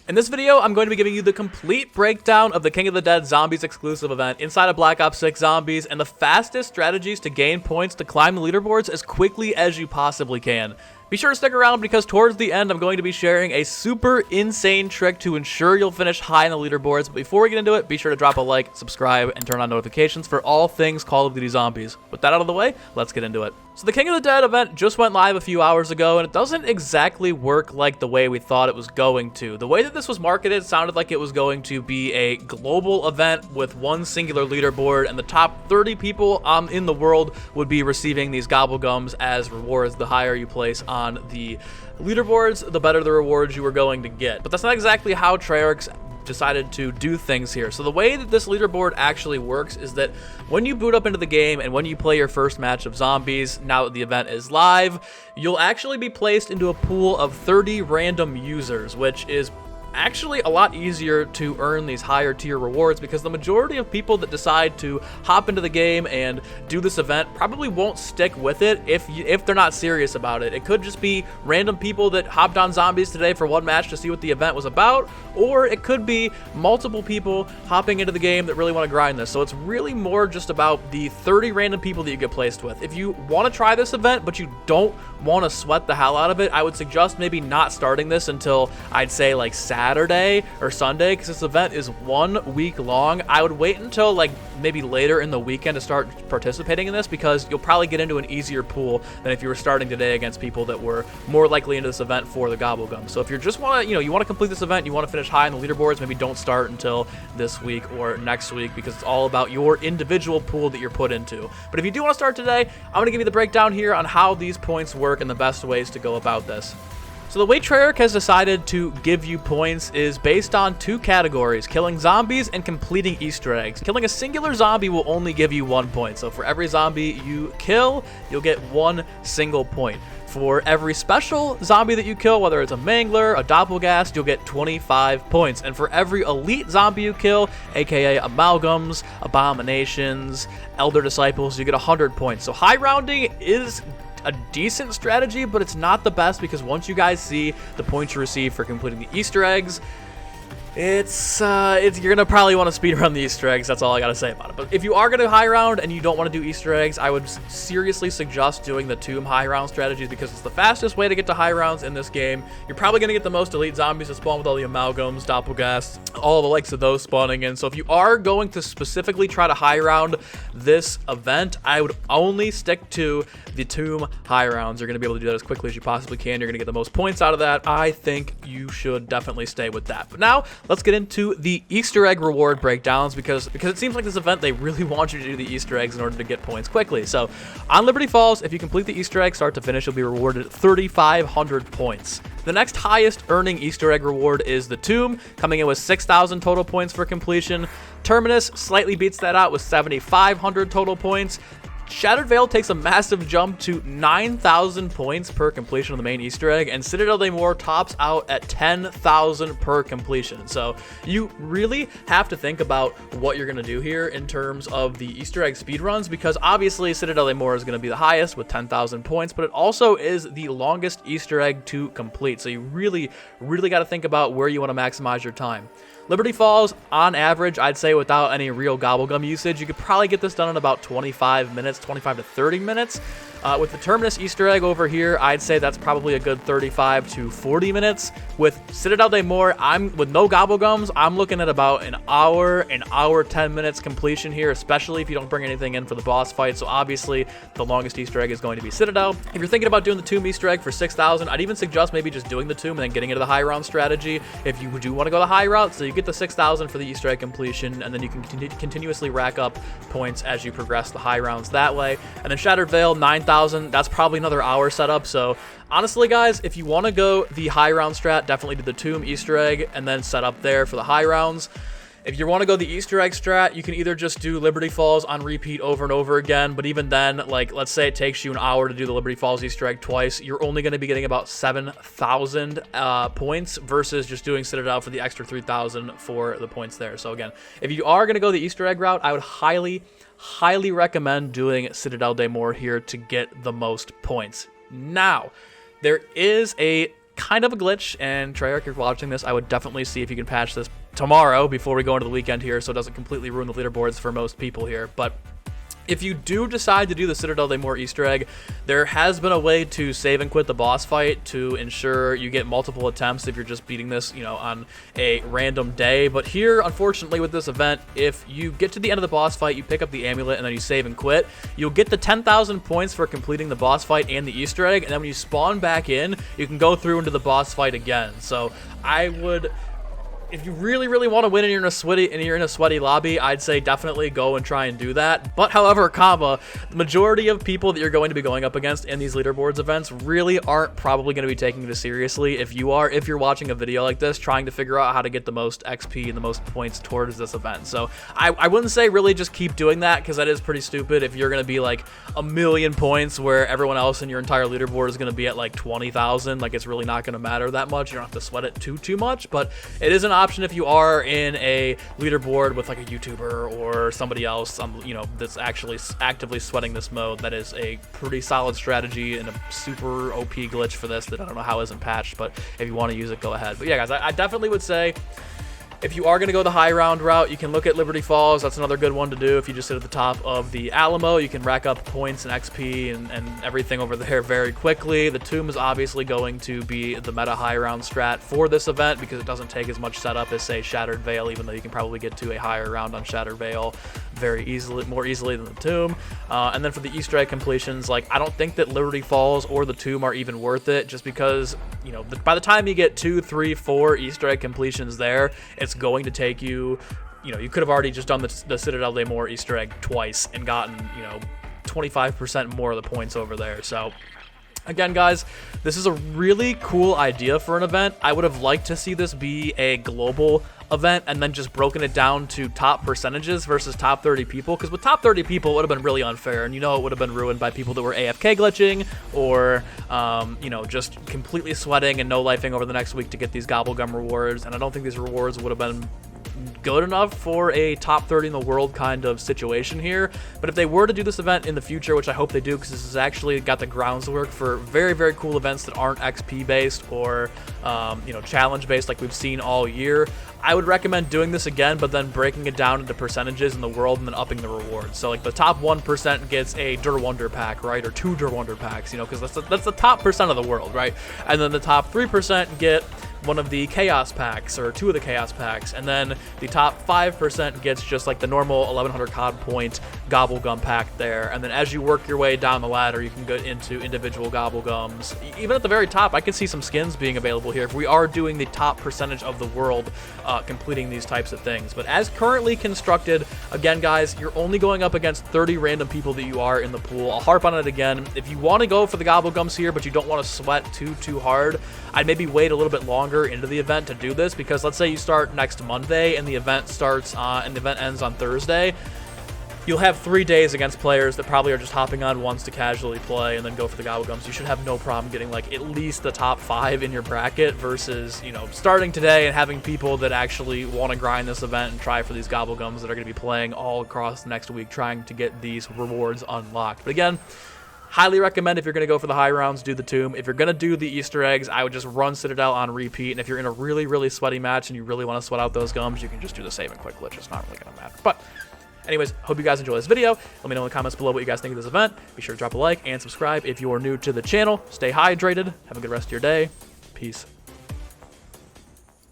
In this video, I'm going to be giving you the complete breakdown of the King of the Dead Zombies exclusive event inside of Black Ops 6 Zombies and the fastest strategies to gain points to climb the leaderboards as quickly as you possibly can. Be sure to stick around because towards the end, I'm going to be sharing a super insane trick to ensure you'll finish high in the leaderboards. But before we get into it, be sure to drop a like, subscribe, and turn on notifications for all things Call of Duty Zombies. With that out of the way, let's get into it. So the King of the Dead event just went live a few hours ago, and it doesn't exactly work like the way we thought it was going to. The way that this was marketed sounded like it was going to be a global event with one singular leaderboard, and the top 30 people in the world would be receiving these gobblegums as rewards. The higher you place on the leaderboards, the better the rewards you were going to get. But that's not exactly how Treyarch decided to do things here. So the way that this leaderboard actually works is that when you boot up into the game and when you play your first match of zombies, now that the event is live, you'll actually be placed into a pool of 30 random users, which is actually a lot easier to earn these higher tier rewards because the majority of people that decide to hop into the game and do this event probably won't stick with it if they're not serious about it. It could just be random people that hopped on zombies today for one match to see what the event was about, or it could be multiple people hopping into the game that really want to grind this. So it's really more just about the 30 random people that you get placed with. If you want to try this event but you don't want to sweat the hell out of it, I would suggest maybe not starting this until I'd say like Saturday or Sunday, because this event is 1 week long. I would wait until like maybe later in the weekend to start participating in this, because you'll probably get into an easier pool than if you were starting today against people that were more likely into this event for the gobblegum. So if you just want to, you want to complete this event, you want to finish high in the leaderboards, maybe don't start until this week or next week, because it's all about your individual pool that you're put into. But if you do want to start today, I'm going to give you the breakdown here on how these points work and the best ways to go about this. So the way Treyarch has decided to give you points is based on two categories: killing zombies and completing Easter eggs. Killing a singular zombie will only give you 1 point. So for every zombie you kill, you'll get 1 single point. For every special zombie that you kill, whether it's a mangler, a doppelgast, you'll get 25 points. And for every elite zombie you kill, aka amalgams, abominations, elder disciples, you get 100 points. So high rounding is a decent strategy, but it's not the best, because once you guys see the points you receive for completing the Easter eggs, you're gonna probably want to speedrun the Easter eggs. That's all I gotta say about it. But if you are gonna high round and you don't want to do Easter eggs, I would seriously suggest doing the tomb high round strategies, because it's the fastest way to get to high rounds in this game. You're probably gonna get the most elite zombies to spawn with all the amalgams, doppelgasts, all the likes of those spawning in. So if you are going to specifically try to high round this event, I would only stick to the tomb high rounds. You're gonna be able to do that as quickly as you possibly can. You're gonna get the most points out of that. I think you should definitely stay with that. But now let's get into the Easter egg reward breakdowns, because it seems like this event, they really want you to do the Easter eggs in order to get points quickly. So on Liberty Falls, if you complete the Easter egg start to finish, you'll be rewarded 3,500 points. The next highest earning Easter egg reward is the Tomb, coming in with 6,000 total points for completion. Terminus slightly beats that out with 7,500 total points. Shattered Veil takes a massive jump to 9,000 points per completion of the main Easter egg, and Citadel de Mor tops out at 10,000 per completion. So you really have to think about what you're going to do here in terms of the Easter egg speedruns, because obviously Citadel de Mor is going to be the highest with 10,000 points, but it also is the longest Easter egg to complete. So you really got to think about where you want to maximize your time. Liberty Falls, on average, I'd say without any real gobblegum usage, you could probably get this done in about 25 minutes, 25 to 30 minutes. With the Terminus Easter egg over here, I'd say that's probably a good 35 to 40 minutes. With Citadel de Mor, with no gobblegums, I'm looking at about an hour, 10 minutes completion here, especially if you don't bring anything in for the boss fight. So obviously, the longest Easter egg is going to be Citadel. If you're thinking about doing the Tomb Easter egg for 6,000, I'd even suggest maybe just doing the Tomb and then getting into the high round strategy if you do want to go the high route. So you get the 6,000 for the Easter egg completion, and then you can continuously rack up points as you progress the high rounds that way. And then Shattered Veil, 9,000. That's probably another hour setup. So honestly, guys, if you want to go the high round strat, definitely do the Tomb Easter egg and then set up there for the high rounds. If you want to go the Easter egg strat, you can either just do Liberty Falls on repeat over and over again, but even then, like, let's say it takes you an hour to do the Liberty Falls Easter egg twice, you're only going to be getting about 7,000 points versus just doing Citadel for the extra 3,000 for the points there. So again, if you are going to go the Easter egg route, I would highly recommend doing Citadel de Mor here to get the most points. Now, there is a kind of a glitch, and Treyarch, if you're watching this, I would definitely see if you can patch this tomorrow before we go into the weekend here, so it doesn't completely ruin the leaderboards for most people here. But if you do decide to do the Citadel Daymore Easter egg, there has been a way to save and quit the boss fight to ensure you get multiple attempts if you're just beating this, you know, on a random day. But here, unfortunately, with this event, if you get to the end of the boss fight, you pick up the amulet, and then you save and quit, you'll get the 10,000 points for completing the boss fight and the Easter egg, and then when you spawn back in, you can go through into the boss fight again. So I would... if you really, really want to win and you're in a sweaty lobby, I'd say definitely go and try and do that. But however, the majority of people that you're going to be going up against in these leaderboards events really aren't probably going to be taking this seriously. If you're watching a video like this, trying to figure out how to get the most XP and the most points towards this event. So I wouldn't say really just keep doing that, because that is pretty stupid. If you're going to be like 1,000,000 points where everyone else in your entire leaderboard is going to be at like 20,000, like it's really not going to matter that much. You don't have to sweat it too much, but it is an option if you are in a leaderboard with like a YouTuber or somebody else, you know, that's actually actively sweating this mode. That is a pretty solid strategy and a super OP glitch for this that I don't know how isn't patched, but if you want to use it, go ahead. But yeah, guys, I definitely would say, if you are going to go the high round route, you can look at Liberty Falls. That's another good one to do. If you just sit at the top of the Alamo, you can rack up points and XP and everything over there very quickly. The Tomb is obviously going to be the meta high round strat for this event, because it doesn't take as much setup as, say, Shattered Veil, even though you can probably get to a higher round on Shattered Veil more easily than the Tomb. And then for the Easter egg completions, like, I don't think that Liberty Falls or the Tomb are even worth it, just because, you know, by the time you get 2, 3, 4 Easter egg completions there, it's going to take you, you know, you could have already just done the Citadel Daymore Easter egg twice and gotten, you know, 25% more of the points over there. So again, guys, this is a really cool idea for an event. I would have liked to see this be a global event and then just broken it down to top percentages versus top 30 people, because with top 30 people it would have been really unfair, and you know it would have been ruined by people that were AFK glitching or you know, just completely sweating and no lifing over the next week to get these gobblegum rewards. And I don't think these rewards would have been good enough for a top 30 in the world kind of situation here. But if they were to do this event in the future, which I hope they do, because this has actually got the groundwork for very, very cool events that aren't XP based or you know, challenge based like we've seen all year, I would recommend doing this again, but then breaking it down into percentages in the world and then upping the rewards. So like the top 1% gets a Dur Wonder pack, right, or 2 Dur Wonder packs, you know, because that's the top percent of the world, right? And then the top 3% get one of the Chaos packs or 2 of the Chaos packs, and then the top 5% gets just like the normal 1100 COD point Gobblegum pack there. And then as you work your way down the ladder, you can get into individual Gobblegums. Even at the very top, I can see some skins being available here if we are doing the top percentage of the world completing these types of things. But as currently constructed, again, guys, you're only going up against 30 random people that you are in the pool. I'll harp on it again. If you want to go for the Gobblegums here, but you don't want to sweat too hard, I'd maybe wait a little bit longer into the event to do this, because let's say you start next Monday and the event starts and the event ends on Thursday. You'll have 3 days against players that probably are just hopping on once to casually play and then go for the Gobblegums. You should have no problem getting like at least the top 5 in your bracket versus, you know, starting today and having people that actually want to grind this event and try for these Gobblegums that are going to be playing all across next week trying to get these rewards unlocked. But again, highly recommend, if you're going to go for the high rounds, do the Tomb. If you're going to do the Easter eggs, I would just run Citadel on repeat. And if you're in a really, really sweaty match and you really want to sweat out those gums, you can just do the save and quick glitch. It's not really going to matter. But anyways, hope you guys enjoy this video. Let me know in the comments below what you guys think of this event. Be sure to drop a like and subscribe if you are new to the channel. Stay hydrated. Have a good rest of your day. Peace.